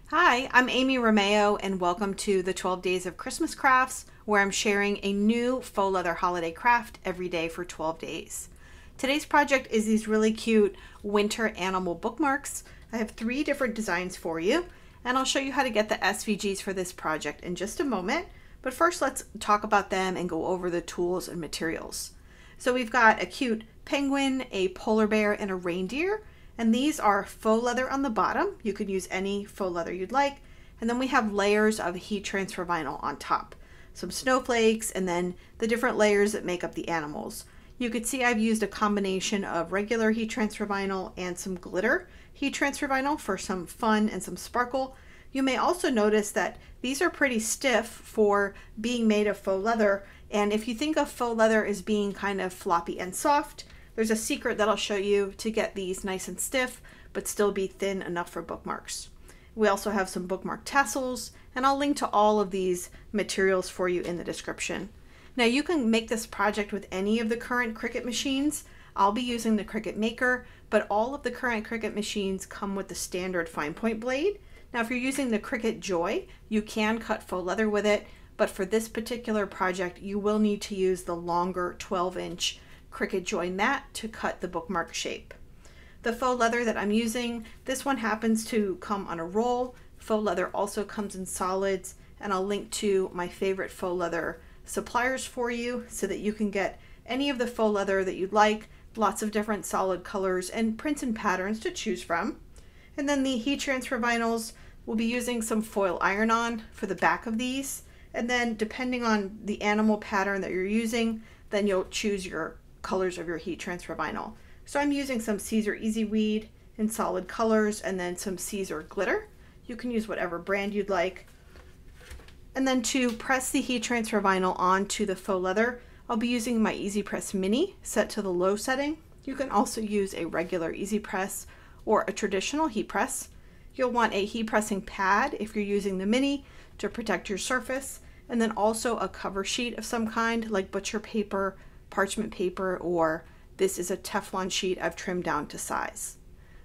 Hi, I'm Amy Romeo and welcome to the 12 Days of Christmas Crafts, where I'm sharing a new faux leather holiday craft every day for 12 days. Today's project is these really cute winter animal bookmarks. I have 3 different designs for you, and I'll show you how to get the SVGs for this project in just a moment. But first, let's talk about them and go over the tools and materials. So we've got a cute penguin, a polar bear, and a reindeer. And these are faux leather on the bottom. You could use any faux leather you'd like. And then we have layers of heat transfer vinyl on top. Some snowflakes and then the different layers that make up the animals. You could see I've used a combination of regular heat transfer vinyl and some glitter heat transfer vinyl for some fun and some sparkle. You may also notice that these are pretty stiff for being made of faux leather. And if you think of faux leather as being kind of floppy and soft, there's a secret that I'll show you to get these nice and stiff, but still be thin enough for bookmarks. We also have some bookmark tassels, and I'll link to all of these materials for you in the description. Now you can make this project with any of the current Cricut machines. I'll be using the Cricut Maker, but all of the current Cricut machines come with the standard fine point blade. Now if you're using the Cricut Joy, you can cut faux leather with it, but for this particular project, you will need to use the longer 12-inch Cricut Joy mat to cut the bookmark shape. The faux leather that I'm using, this one happens to come on a roll. Faux leather also comes in solids, and I'll link to my favorite faux leather suppliers for you so that you can get any of the faux leather that you'd like, lots of different solid colors and prints and patterns to choose from. And then the heat transfer vinyls, we'll be using some foil iron-on for the back of these, and then depending on the animal pattern that you're using, then you'll choose your colors of your heat transfer vinyl. So I'm using some Caesar Easy Weed in solid colors and then some Caesar glitter. You can use whatever brand you'd like. And then to press the heat transfer vinyl onto the faux leather, I'll be using my Easy Press Mini set to the low setting. You can also use a regular Easy Press or a traditional heat press. You'll want a heat pressing pad if you're using the Mini to protect your surface, and then also a cover sheet of some kind like butcher paper, parchment paper, or this is a Teflon sheet I've trimmed down to size.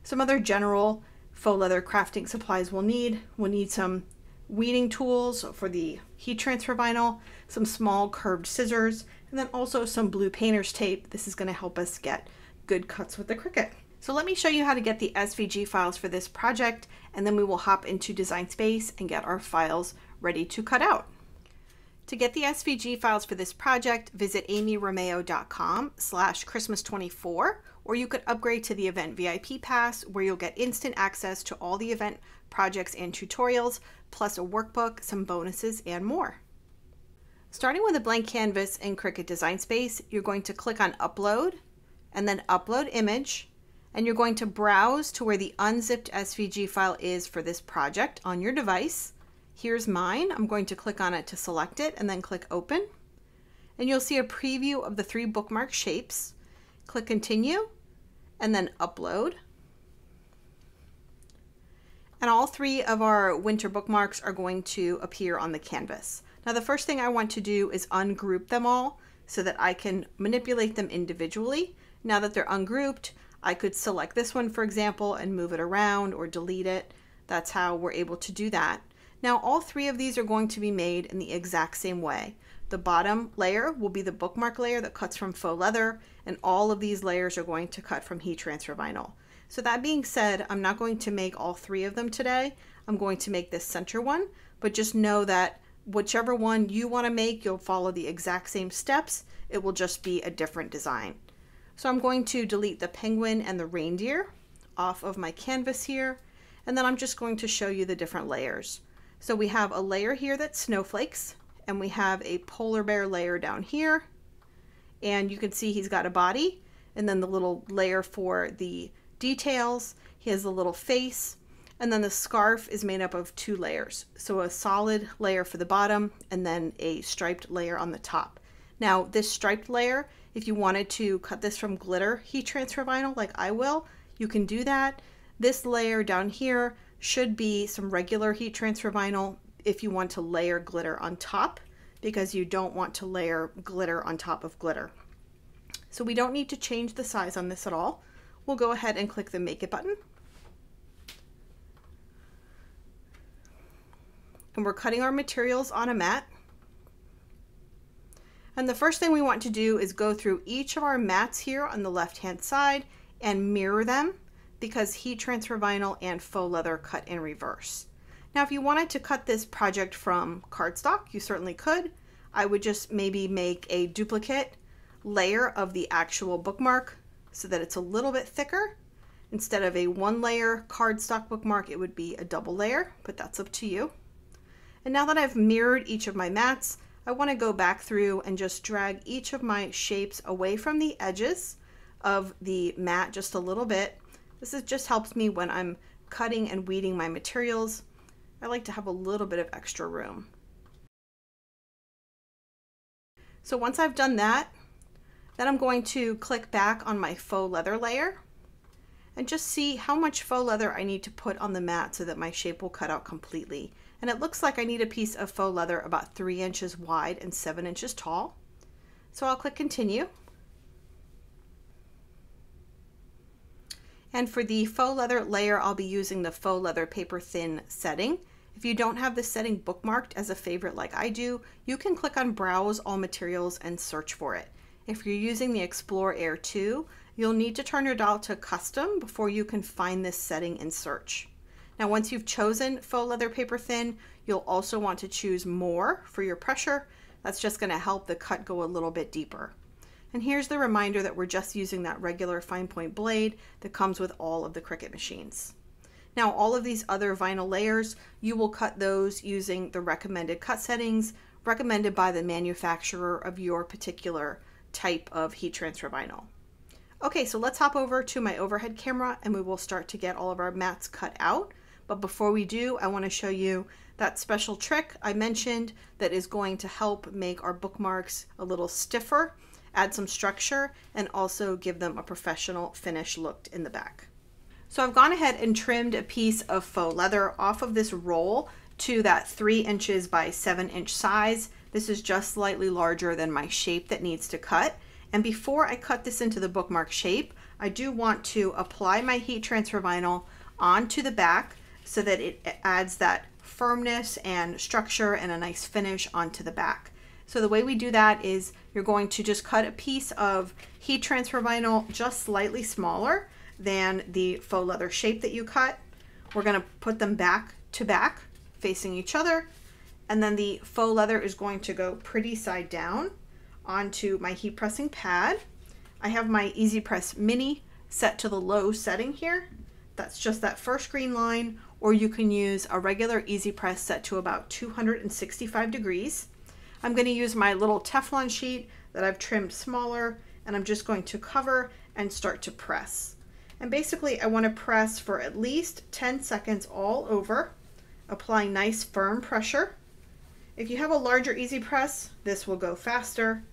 Some other general faux leather crafting supplies we'll need some weeding tools for the heat transfer vinyl, some small curved scissors, and then also some blue painter's tape. This is going to help us get good cuts with the Cricut. So let me show you how to get the SVG files for this project, and then we will hop into Design Space and get our files ready to cut out. To get the SVG files for this project, visit amyromeo.com/Christmas24, or you could upgrade to the Event VIP Pass, where you'll get instant access to all the event projects and tutorials, plus a workbook, some bonuses, and more. Starting with a blank canvas in Cricut Design Space, you're going to click on Upload, and then Upload Image, and you're going to browse to where the unzipped SVG file is for this project on your device. Here's mine. I'm going to click on it to select it and then click Open. And you'll see a preview of the 3 bookmark shapes. Click Continue and then Upload. And all 3 of our winter bookmarks are going to appear on the canvas. Now the first thing I want to do is ungroup them all so that I can manipulate them individually. Now that they're ungrouped, I could select this one, for example, and move it around or delete it. That's how we're able to do that. Now all 3 of these are going to be made in the exact same way. The bottom layer will be the bookmark layer that cuts from faux leather, and all of these layers are going to cut from heat transfer vinyl. So that being said, I'm not going to make all 3 of them today. I'm going to make this center one, but just know that whichever one you want to make, you'll follow the exact same steps. It will just be a different design. So I'm going to delete the penguin and the reindeer off of my canvas here, and then I'm just going to show you the different layers. So we have a layer here that's snowflakes, and we have a polar bear layer down here, and you can see he's got a body, and then the little layer for the details. He has a little face, and then the scarf is made up of 2 layers. So a solid layer for the bottom, and then a striped layer on the top. Now this striped layer, if you wanted to cut this from glitter heat transfer vinyl like I will, you can do that. This layer down here should be some regular heat transfer vinyl if you want to layer glitter on top, because you don't want to layer glitter on top of glitter. So we don't need to change the size on this at all. We'll go ahead and click the Make It button. and we're cutting our materials on a mat. And the first thing we want to do is go through each of our mats here on the left-hand side and mirror them, because heat transfer vinyl and faux leather cut in reverse. Now, if you wanted to cut this project from cardstock, you certainly could. I would just maybe make a duplicate layer of the actual bookmark so that it's a little bit thicker. Instead of a one layer cardstock bookmark, it would be a double layer, but that's up to you. And now that I've mirrored each of my mats, I want to go back through and just drag each of my shapes away from the edges of the mat just a little bit. Just helps me when I'm cutting and weeding my materials. I like to have a little bit of extra room. So once I've done that, then I'm going to click back on my faux leather layer and just see how much faux leather I need to put on the mat so that my shape will cut out completely. And it looks like I need a piece of faux leather about 3 inches wide and 7 inches tall. So I'll click continue. And for the faux leather layer, I'll be using the faux leather paper thin setting. If you don't have this setting bookmarked as a favorite like I do, you can click on Browse All Materials and search for it. If you're using the Explore Air 2, you'll need to turn your dial to Custom before you can find this setting in search. Now, once you've chosen faux leather paper thin, you'll also want to choose More for your pressure. That's just going to help the cut go a little bit deeper. And here's the reminder that we're just using that regular fine point blade that comes with all of the Cricut machines. Now, all of these other vinyl layers, you will cut those using the recommended cut settings recommended by the manufacturer of your particular type of heat transfer vinyl. Okay, so let's hop over to my overhead camera and we will start to get all of our mats cut out. But before we do, I want to show you that special trick I mentioned that is going to help make our bookmarks a little stiffer, add some structure, and also give them a professional finish look in the back. So I've gone ahead and trimmed a piece of faux leather off of this roll to that 3 inches by 7 inch size. This is just slightly larger than my shape that needs to cut. And before I cut this into the bookmark shape, I do want to apply my heat transfer vinyl onto the back so that it adds that firmness and structure and a nice finish onto the back. So the way we do that is you're going to just cut a piece of heat transfer vinyl just slightly smaller than the faux leather shape that you cut. We're going to put them back to back facing each other, and then the faux leather is going to go pretty side down onto my heat pressing pad. I have my Easy Press Mini set to the low setting here. That's just that first green line, or you can use a regular Easy Press set to about 265 degrees. I'm going to use my little Teflon sheet that I've trimmed smaller, and I'm just going to cover and start to press. And basically I want to press for at least 10 seconds all over, applying nice firm pressure. If you have a larger Easy Press, this will go faster,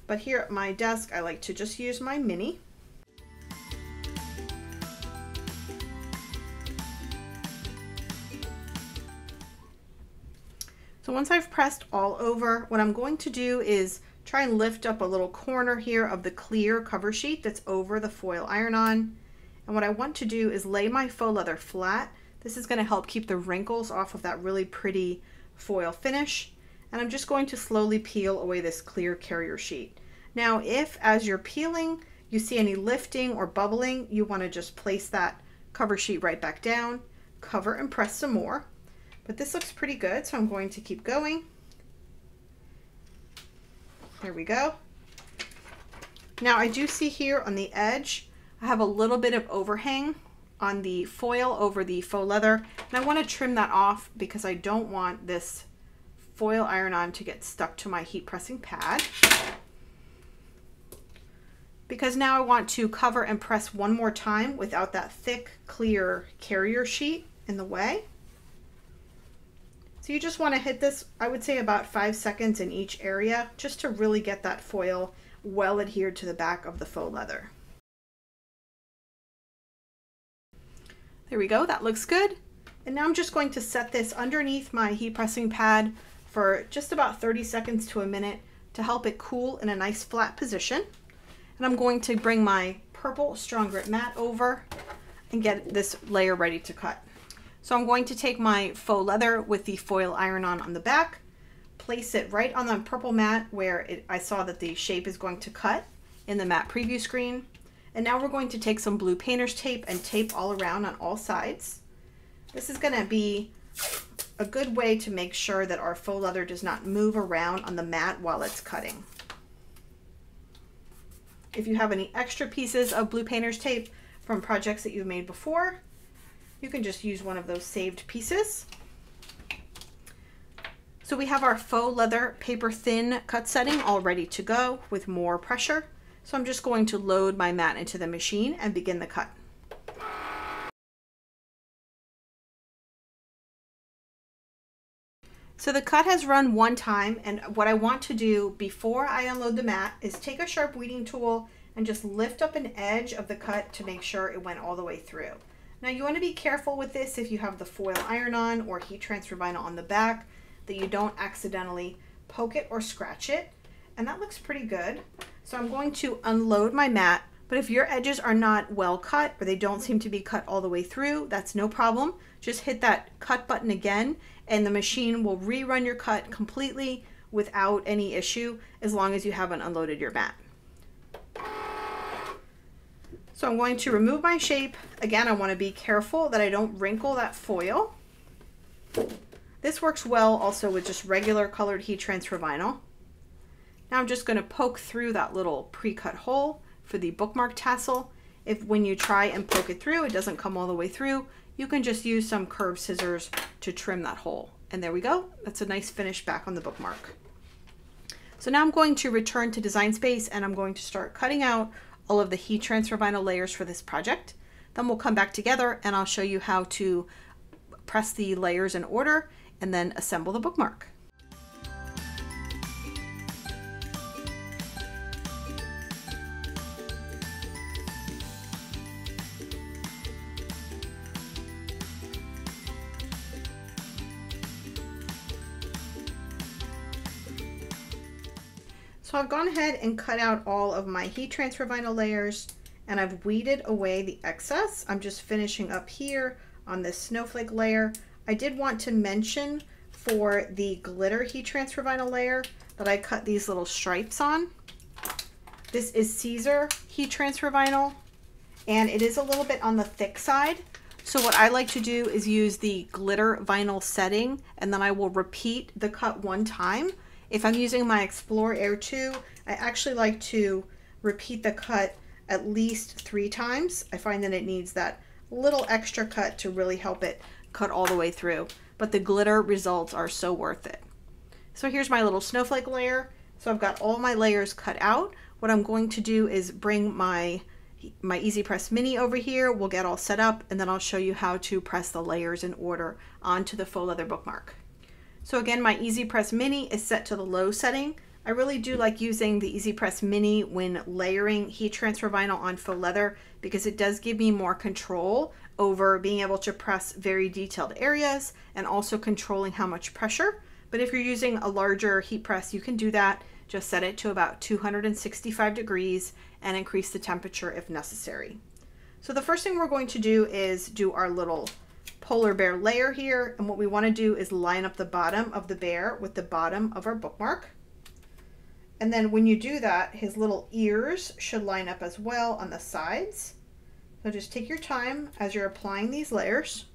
but here at my desk I like to just use my Mini. So once I've pressed all over, what I'm going to do is try and lift up a little corner here of the clear cover sheet that's over the foil iron-on. And what I want to do is lay my faux leather flat. This is going to help keep the wrinkles off of that really pretty foil finish. And I'm just going to slowly peel away this clear carrier sheet. Now, if as you're peeling, you see any lifting or bubbling, you want to just place that cover sheet right back down, cover and press some more. But this looks pretty good, so I'm going to keep going. There we go. Now I do see here on the edge, I have a little bit of overhang on the foil over the faux leather, and I want to trim that off because I don't want this foil iron-on to get stuck to my heat pressing pad. Because now I want to cover and press one more time without that thick, clear carrier sheet in the way. So you just want to hit this, I would say about 5 seconds in each area, just to really get that foil well adhered to the back of the faux leather. There we go, that looks good. And now I'm just going to set this underneath my heat pressing pad for just about 30 seconds to a minute to help it cool in a nice flat position. And I'm going to bring my purple strong grip mat over and get this layer ready to cut. So I'm going to take my faux leather with the foil iron-on the back, place it right on the purple mat where I saw that the shape is going to cut in the mat preview screen. And now we're going to take some blue painter's tape and tape all around on all sides. This is going to be a good way to make sure that our faux leather does not move around on the mat while it's cutting. If you have any extra pieces of blue painter's tape from projects that you've made before, you can just use one of those saved pieces. So we have our faux leather paper thin cut setting all ready to go with more pressure. So I'm just going to load my mat into the machine and begin the cut. So the cut has run one time, and what I want to do before I unload the mat is take a sharp weeding tool and just lift up an edge of the cut to make sure it went all the way through. Now you want to be careful with this if you have the foil iron-on or heat transfer vinyl on the back, that you don't accidentally poke it or scratch it. And that looks pretty good. So I'm going to unload my mat, but if your edges are not well cut or they don't seem to be cut all the way through, that's no problem. Just hit that cut button again and the machine will rerun your cut completely without any issue as long as you haven't unloaded your mat. So I'm going to remove my shape. Again, I want to be careful that I don't wrinkle that foil. This works well also with just regular colored heat transfer vinyl. Now I'm just going to poke through that little pre-cut hole for the bookmark tassel. If when you try and poke it through, it doesn't come all the way through, you can just use some curved scissors to trim that hole. And there we go. That's a nice finish back on the bookmark. So now I'm going to return to Design Space and I'm going to start cutting out all of the heat transfer vinyl layers for this project. Then we'll come back together and I'll show you how to press the layers in order and then assemble the bookmark. So I've gone ahead and cut out all of my heat transfer vinyl layers and I've weeded away the excess. I'm just finishing up here on this snowflake layer. I did want to mention for the glitter heat transfer vinyl layer that I cut these little stripes on. This is Caesar heat transfer vinyl and it is a little bit on the thick side. So what I like to do is use the glitter vinyl setting and then I will repeat the cut one time. If I'm using my Explore Air 2, I actually like to repeat the cut at least 3 times. I find that it needs that little extra cut to really help it cut all the way through. But the glitter results are so worth it. So here's my little snowflake layer. So I've got all my layers cut out. What I'm going to do is bring my Easy Press Mini over here. We'll get all set up and then I'll show you how to press the layers in order onto the faux leather bookmark. So again, my Easy Press Mini is set to the low setting. I really do like using the Easy Press Mini when layering heat transfer vinyl on faux leather because it does give me more control over being able to press very detailed areas and also controlling how much pressure. But if you're using a larger heat press, you can do that. Just set it to about 265 degrees and increase the temperature if necessary. So the first thing we're going to do is do our little polar bear layer here, and what we want to do is line up the bottom of the bear with the bottom of our bookmark. And then when you do that, his little ears should line up as well on the sides. So just take your time as you're applying these layers.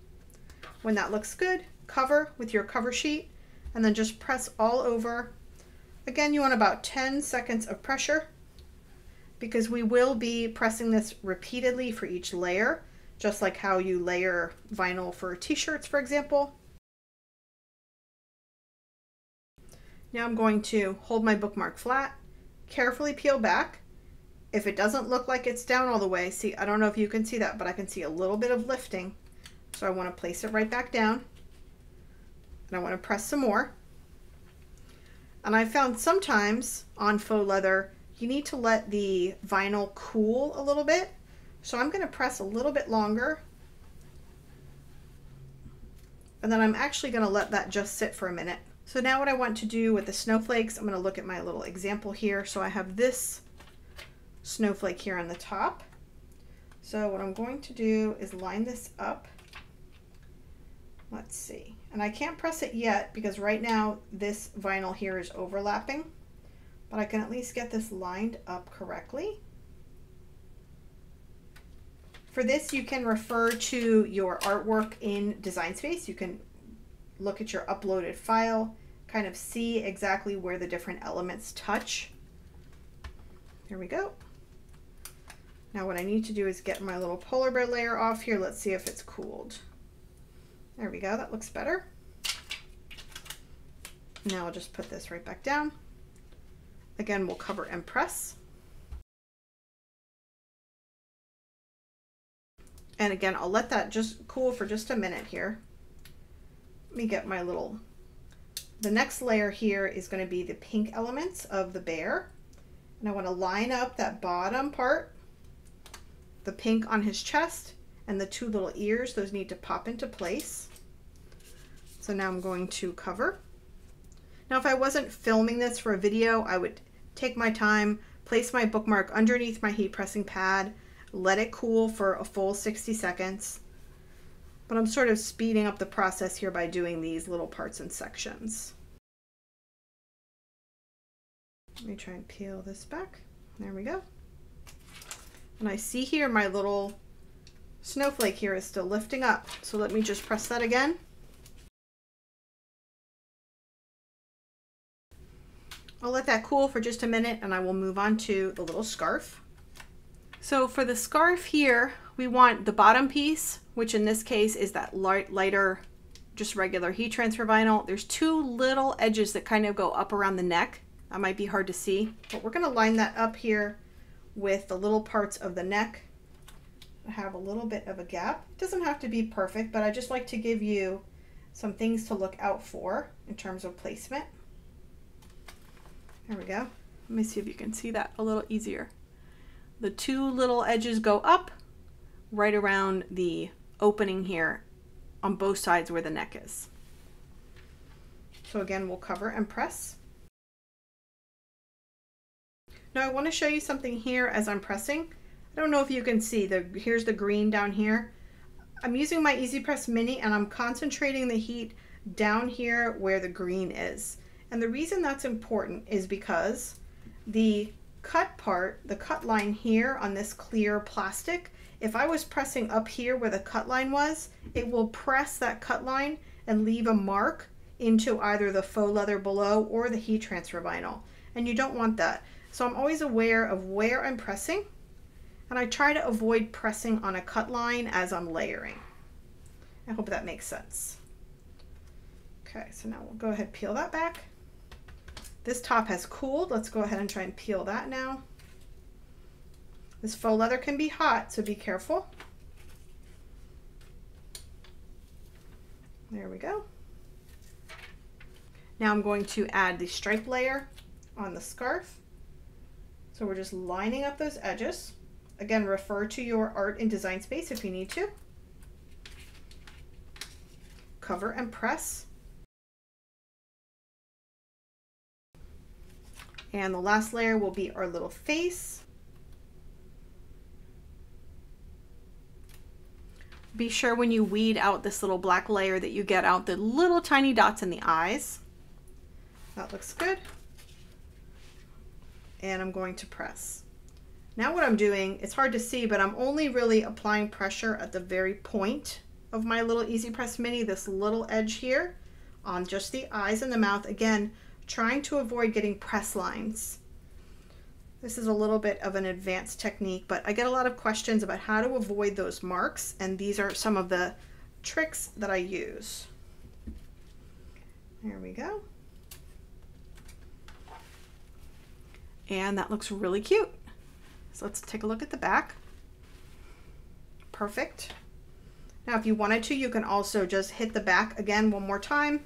When that looks good, cover with your cover sheet and then just press all over. Again, you want about 10 seconds of pressure because we will be pressing this repeatedly for each layer, just like how you layer vinyl for t-shirts, for example. Now I'm going to hold my bookmark flat, carefully peel back. If it doesn't look like it's down all the way, see, I don't know if you can see that, but I can see a little bit of lifting. So I want to place it right back down. And I want to press some more. And I found sometimes on faux leather, you need to let the vinyl cool a little bit. So I'm going to press a little bit longer. And then I'm actually going to let that just sit for a minute. So now what I want to do with the snowflakes, I'm going to look at my little example here. So I have this snowflake here on the top. So what I'm going to do is line this up Let's see. And I can't press it yet because right now this vinyl here is overlapping, but I can at least get this lined up correctly. For this, you can refer to your artwork in Design Space. You can look at your uploaded file, kind of see exactly where the different elements touch. There we go. Now what I need to do is get my little polar bear layer off here. Let's see if it's cooled. There we go, that looks better. Now I'll just put this right back down. Again, we'll cover and press. And again, I'll let that just cool for just a minute here. Let me get my the next layer here is going to be the pink elements of the bear. And I want to line up that bottom part, the pink on his chest, and the two little ears. Those need to pop into place. So now I'm going to cover. Now if I wasn't filming this for a video, I would take my time, place my bookmark underneath my heat pressing pad, let it cool for a full 60 seconds. But I'm sort of speeding up the process here by doing these little parts and sections. Let me try and peel this back. There we go. And I see here my little snowflake here is still lifting up. So let me just press that again. I'll let that cool for just a minute and I will move on to the little scarf. So for the scarf here, we want the bottom piece, which in this case is that lighter, just regular heat transfer vinyl. There's two little edges that kind of go up around the neck. That might be hard to see, but we're going to line that up here with the little parts of the neck. I have a little bit of a gap. It doesn't have to be perfect, but I just like to give you some things to look out for in terms of placement. There we go. Let me see if you can see that a little easier. The two little edges go up right around the opening here on both sides where the neck is. So again, we'll cover and press. Now I want to show you something here as I'm pressing. I don't know if you can see, here's the green down here. I'm using my Easy Press Mini and I'm concentrating the heat down here where the green is. And the reason that's important is because the cut part, the cut line here on this clear plastic, if I was pressing up here where the cut line was, it will press that cut line and leave a mark into either the faux leather below or the heat transfer vinyl. And you don't want that. So I'm always aware of where I'm pressing, and I try to avoid pressing on a cut line as I'm layering. I hope that makes sense. Okay, so now we'll go ahead and peel that back. This top has cooled. Let's go ahead and try and peel that now. This faux leather can be hot, so be careful. There we go. Now I'm going to add the stripe layer on the scarf. So we're just lining up those edges. Again, refer to your art in Design Space if you need to. Cover and press. And the last layer will be our little face. Be sure when you weed out this little black layer that you get out the little tiny dots in the eyes. That looks good. And I'm going to press. Now what I'm doing, it's hard to see, but I'm only really applying pressure at the very point of my little Easy Press Mini, this little edge here on just the eyes and the mouth. Again, trying to avoid getting press lines. This is a little bit of an advanced technique, but I get a lot of questions about how to avoid those marks, and these are some of the tricks that I use. There we go. And that looks really cute. So let's take a look at the back. Perfect. Now if you wanted to, you can also just hit the back again one more time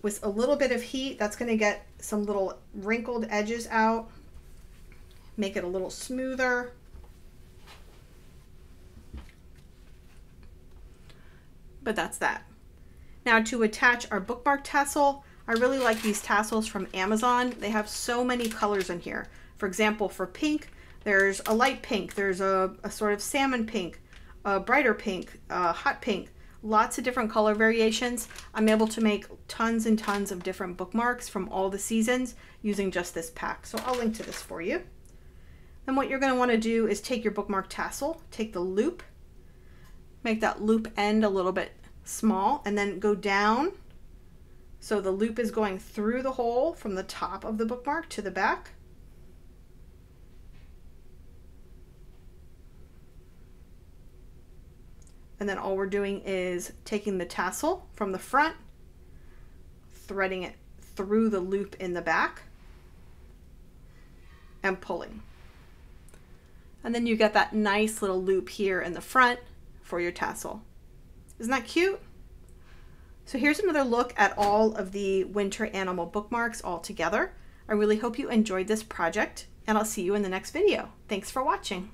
with a little bit of heat. That's going to get some little wrinkled edges out, make it a little smoother. But that's that. Now to attach our bookmark tassel, I really like these tassels from Amazon. They have so many colors in here. For example, for pink, there's a light pink, there's a sort of salmon pink, a brighter pink, hot pink, lots of different color variations. I'm able to make tons and tons of different bookmarks from all the seasons using just this pack. So I'll link to this for you. Then what you're going to want to do is take your bookmark tassel, take the loop, make that loop end a little bit small, and then go down so the loop is going through the hole from the top of the bookmark to the back. And then all we're doing is taking the tassel from the front, threading it through the loop in the back, and pulling. And then you get that nice little loop here in the front for your tassel. Isn't that cute? So here's another look at all of the winter animal bookmarks all together. I really hope you enjoyed this project, and I'll see you in the next video. Thanks for watching.